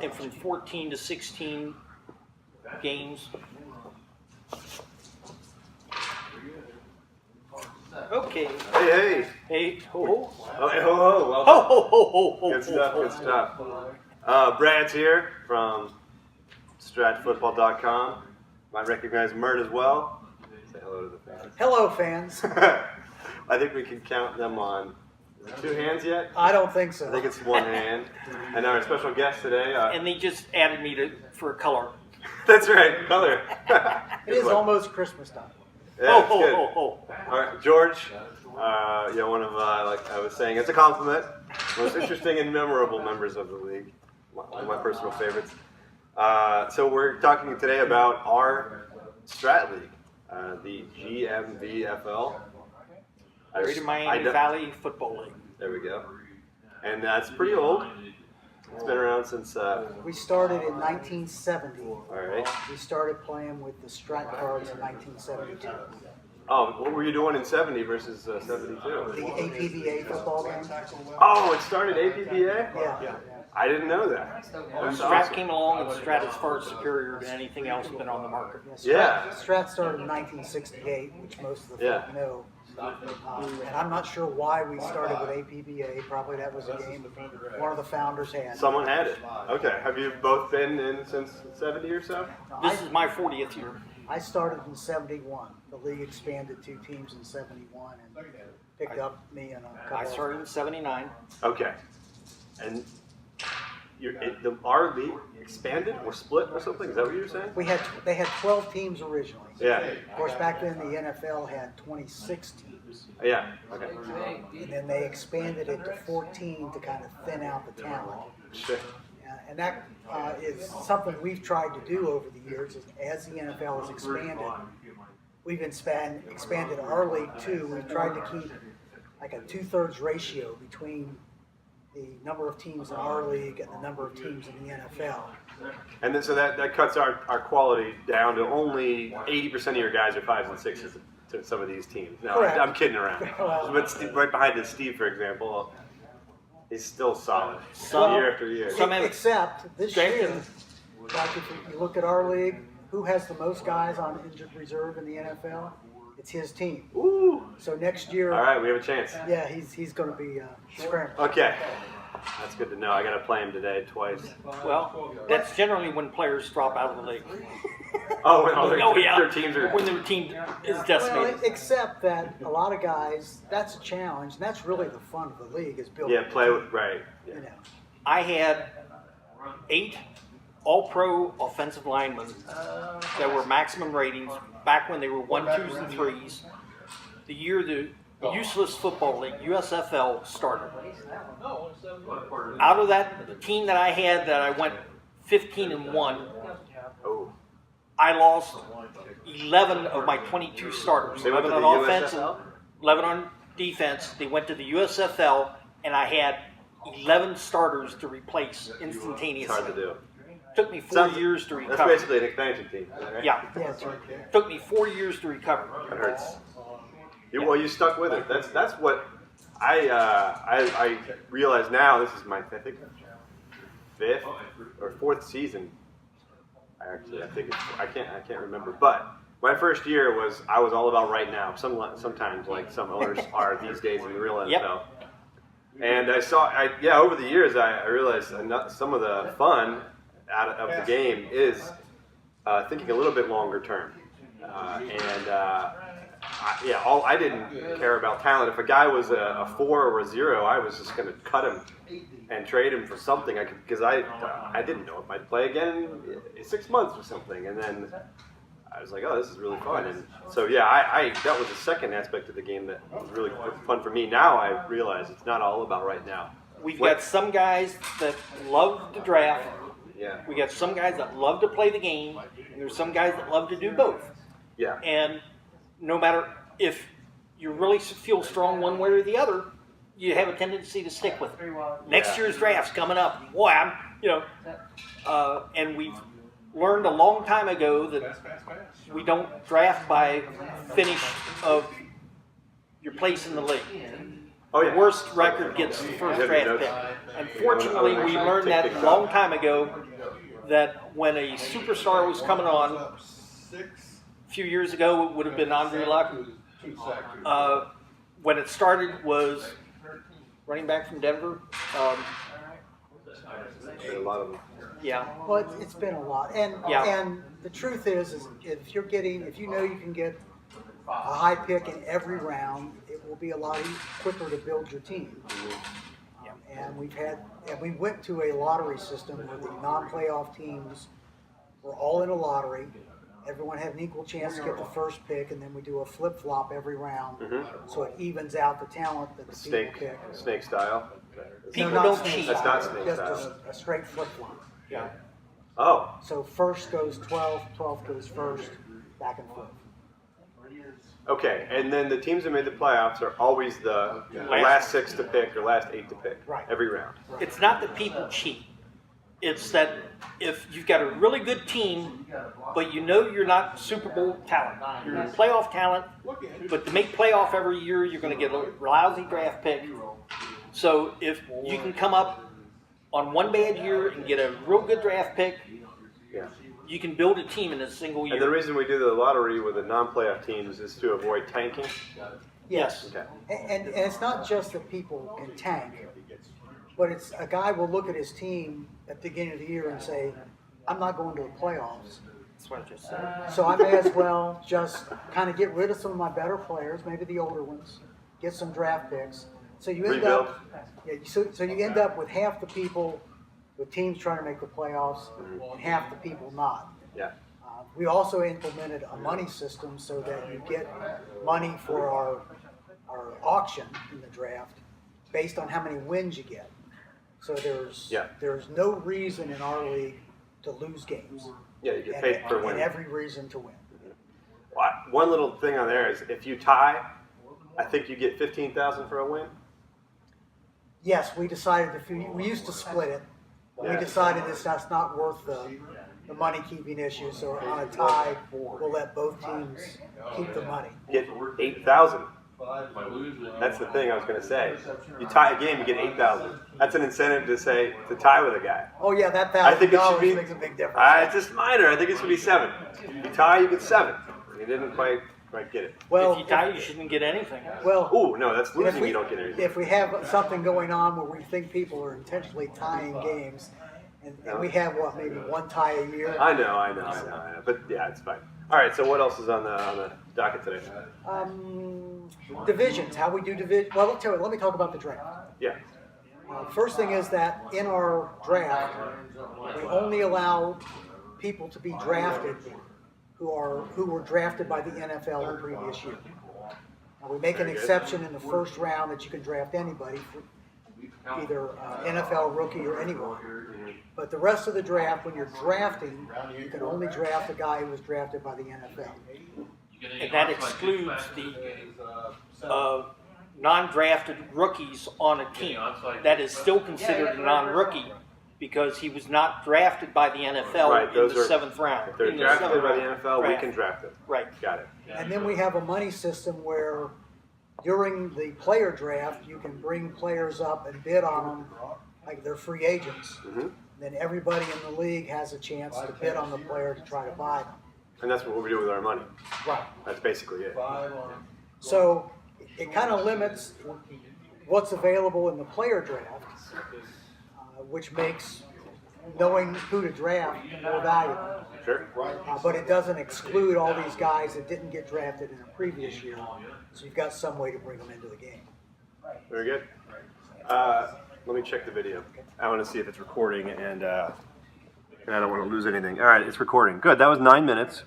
and from 14 to 16 games. Okay. Hey. Hey, ho ho. Oh, hey, ho ho. Well, Ho ho ho ho ho. good stuff. Good stuff. Brad's here from Strat-O-Football.com. Might recognize Mert as well. Say hello to the fans. Hello, fans. I think we can count them on. Is it 2 hands yet? I don't think so. I think it's 1 hand. And our special guest today. And they just added me for a color. That's right, color. It is almost Christmas time. Yeah, Ho it's good. ho ho ho. All right, George. One of like I was saying, it's a compliment. Most interesting and memorable members of the league. One of my personal favorites. So we're talking today about our Strat League, the GMVFL. Greater Miami Valley Football League. There we go. And that's pretty old. It's been around since... We started in 1970. all right. We started playing with the Strat cards in 1972. Oh, what were you doing in 70 versus 72? The APBA football game. Oh, it started APBA? Yeah. I didn't know that. That's Strat awesome. came along, and Strat is far superior to anything else been on the market. Yeah. Strat started in 1968, which most of the folk know. And I'm not sure why we started with APBA. Probably that was a game one of the founders had. Someone had it. Okay. Have you both been in since 70 or so? This is my 40th year. I started in 71. The league expanded 2 teams in 71 and picked up me and a couple. I started in 79. Okay. And our league expanded or split or something? Is that what you were saying? They had 12 teams originally. Yeah. Of course, back then the NFL had 26 teams. Yeah. Okay. And then they expanded it to 14 to kind of thin out the talent. Sure. And that is something we've tried to do over the years. As the NFL has expanded, we've expanded our league too. We've tried to keep like a 2/3 ratio between the number of teams in our league and the number of teams in the NFL. And then so that cuts our quality down to only 80% of your guys are 5s and 6s to some of these teams. No, Correct. I'm kidding around. Well, But Steve, right behind it, Steve, for example, is still solid Some- year after year. Except this Okay. year, like if you look at our league, who has the most guys on injured reserve in the NFL? It's his team. Ooh. So next year, All right, we have a chance. yeah, he's going to be scrambling. Okay. That's good to know. I got to play him today twice. Well, that's generally when players drop out of the league. Oh, when all their yeah. teams are... When their team is Well, decimated. except that a lot of guys, that's a challenge, and that's really the fun of the league is building. Yeah, play with... Right. You know. I had 8 all-pro offensive linemen that were maximum ratings back when they were 1, 2s, and 3s. The year the Useless Football League, USFL, started. Out of that, the team that I had that I went 15-1, Oh. I lost 11 of my 22 starters. They went 11 to on the offense, USFL? and 11 on defense. They went to the USFL, and I had 11 starters to replace It's instantaneously. hard to do. Took me 4 years to recover. That's basically an expansion team. Is that right? Yeah. Yeah, that's right. Took me 4 years to recover. That hurts. Well, you stuck with it. That's what I realize now. This is my, I think, 5th or 4th season. I can't remember. But my first year I was all about right now. Sometimes like some owners are these days in the real NFL. Yep. And over the years I realized some of the fun out of the game is thinking a little bit longer term. I didn't care about talent. If a guy was a 4 or a 0, I was just going to cut him and trade him for something because I didn't know if I'd play again in 6 months or something. And then I was like, oh, this is really fun. And so that was the second aspect of the game that was really fun for me. Now I realize it's not all about right now. We've got some guys that love to draft. Yeah. We got some guys that love to play the game, and there's some guys that love to do both. Yeah. And no matter if you really feel strong one way or the other, you have a tendency to stick with it. Next year's draft's coming up. Boy, and we've learned a long time ago that we don't draft by finish of your place in the league. Oh, yeah. The worst record gets the first draft pick. Unfortunately, we learned that a long time ago that when a superstar was coming on, a few years ago it would have been Andre Luck. When it started was running back from Denver. A lot of them. Yeah. Well, it's been a lot, and Yeah. and the truth is if you know you can get a high pick in every round, it will be a lot quicker to build your team. And we went to a lottery system where the non-playoff teams were all in a lottery. Everyone had an equal chance to get the first pick, and then we do a flip-flop every round, so it evens out the talent that the people pick. Snake style. People not don't snake cheat. That's style, not snake just style. a straight flip-flop. Yeah. Oh, So first goes 12, 12 goes first, back and forth. okay. And then the teams that made the playoffs are always the last 6 to pick or last 8 to pick. Right. Every round. It's not that people cheat. It's that if you've got a really good team, but you know you're not Super Bowl talent, you're playoff talent, but to make playoff every year, you're going to get a lousy draft pick. So if you can come up on one bad year and get a real good draft pick, Yeah. you can build a team in a single year. And the reason we do the lottery with the non-playoff teams is to avoid tanking. Yes. Okay. And it's not just that people can tank, but it's a guy will look at his team at the beginning of the year and say, I'm not going to the playoffs. That's what I just said. So I may as well just kind of get rid of some of my better players, maybe the older ones, get some draft picks. So you end Rebuild. up, so you end up with half the people, with teams trying to make the playoffs, and half the people not. Yeah. We also implemented a money system so that you get money for our auction in the draft based on how many wins you get. So there's no reason in our league to lose games. Yeah, you get paid for and winning. every reason to win. One little thing on there is if you tie, I think you get $15,000 for a win. Yes, we decided we used to split it. But we decided that's not worth the money keeping issue. So on a tie, we'll let both teams keep the money. Get $8,000. That's the thing I was going to say. You tie a game, you get $8,000. That's an incentive to tie with a guy. Oh yeah, that I think it should $1,000 be. makes a big difference. It's just minor. I think it should be 7. You tie, you get 7. You didn't quite get it. Well, If you die, you shouldn't get anything. well, Ooh, no, that's if losing. You don't get anything. if we have something going on where we think people are intentionally tying games, and we have maybe one tie a year. I know. But yeah, it's fine. All right. So what else is on the docket today? Divisions, how we do division. Well, let me talk about the draft. Yeah. First thing is that in our draft, we only allow people to be drafted who were drafted by the NFL the previous year. Now, we make an exception in the first round that you can draft anybody, either NFL rookie or anyone. But the rest of the draft, when you're drafting, you can only draft a guy who was drafted by the NFL. And that excludes the non-drafted rookies on a team. That is still considered a non-rookie because he was not drafted by the NFL in the 7th round. If they're In the drafted 7th by the round NFL, we draft. can draft them. Right. Got it. And then we have a money system where during the player draft, you can bring players up and bid on them like they're free agents. Then everybody in the league has a chance to bid on the player to try to buy them. And that's what we do with our money. Right. That's basically it. So it kind of limits what's available in the player draft, which makes knowing who to draft more valuable. Sure. But it doesn't exclude all these guys that didn't get drafted in a previous year. So you've got some way to bring them into the game. Very good. Let me check the video. I want to see if it's recording, and I don't want to lose anything. All right, it's recording. Good. That was 9 minutes.